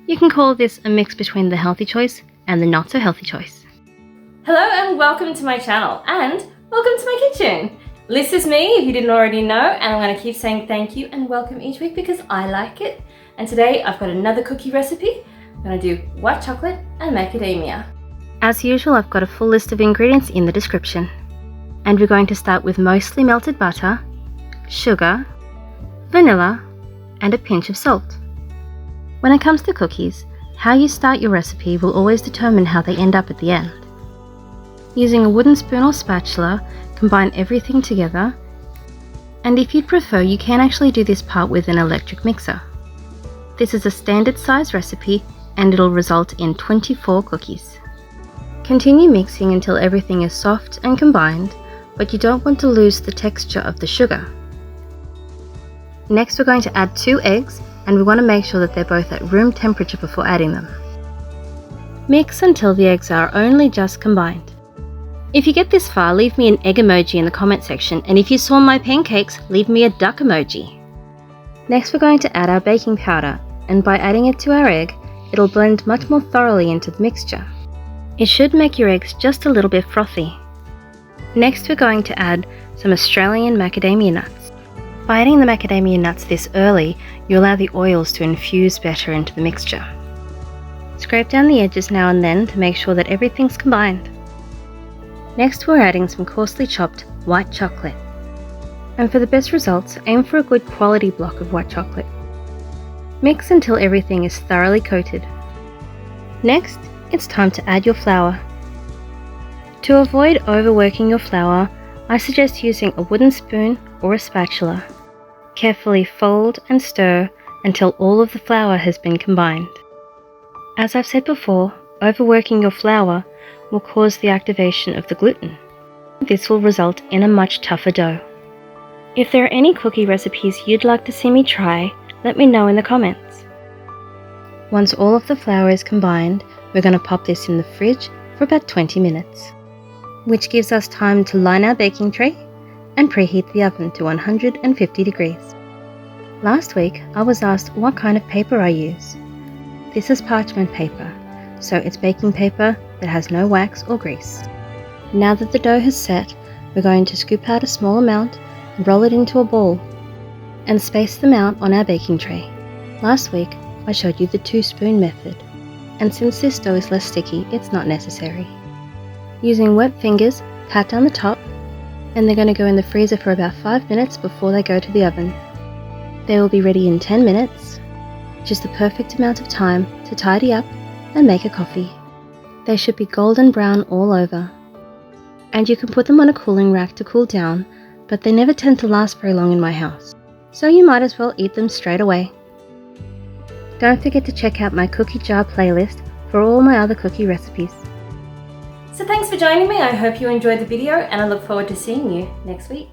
You can call this a mix between the healthy choice and the not so healthy choice. Hello and welcome to my channel and welcome to my kitchen. This is me, if you didn't already know, and I'm going to keep saying thank you and welcome each week because I like it. And today I've got another cookie recipe. I'm going to do white chocolate and macadamia. As usual, I've got a full list of ingredients in the description. And we're going to start with mostly melted butter, sugar, vanilla, and a pinch of salt. When it comes to cookies, how you start your recipe will always determine how they end up at the end. Using a wooden spoon or spatula, combine everything together, and if you'd prefer, you can actually do this part with an electric mixer. This is a standard size recipe and it'll result in 24 cookies. Continue mixing until everything is soft and combined, but you don't want to lose the texture of the sugar. Next, we're going to add 2 eggs, and we want to make sure that they're both at room temperature before adding them. Mix until the eggs are only just combined. If you get this far, leave me an egg emoji in the comment section, and if you saw my pancakes, leave me a duck emoji. Next, we're going to add our baking powder, and by adding it to our egg, it'll blend much more thoroughly into the mixture. It should make your eggs just a little bit frothy. Next, we're going to add some Australian macadamia nuts. By adding the macadamia nuts this early, you allow the oils to infuse better into the mixture. Scrape down the edges now and then to make sure that everything's combined. Next, we're adding some coarsely chopped white chocolate. And for the best results, aim for a good quality block of white chocolate. Mix until everything is thoroughly coated. Next, it's time to add your flour. To avoid overworking your flour, I suggest using a wooden spoon or a spatula. Carefully fold and stir until all of the flour has been combined. As I've said before, overworking your flour will cause the activation of the gluten. This will result in a much tougher dough. If there are any cookie recipes you'd like to see me try, let me know in the comments. Once all of the flour is combined, we're going to pop this in the fridge for about 20 minutes, which gives us time to line our baking tray and preheat the oven to 150 degrees. Last week, I was asked what kind of paper I use. This is parchment paper, so it's baking paper that has no wax or grease. Now that the dough has set, we're going to scoop out a small amount and roll it into a ball and space them out on our baking tray. Last week, I showed you the 2-spoon method, and since this dough is less sticky, it's not necessary. Using wet fingers, pat down the top, and they're going to go in the freezer for about 5 minutes before they go to the oven. They will be ready in 10 minutes, which is the perfect amount of time to tidy up and make a coffee. They should be golden brown all over. And you can put them on a cooling rack to cool down, but they never tend to last very long in my house, so you might as well eat them straight away. Don't forget to check out my cookie jar playlist for all my other cookie recipes. So thanks for joining me. I hope you enjoyed the video and I look forward to seeing you next week.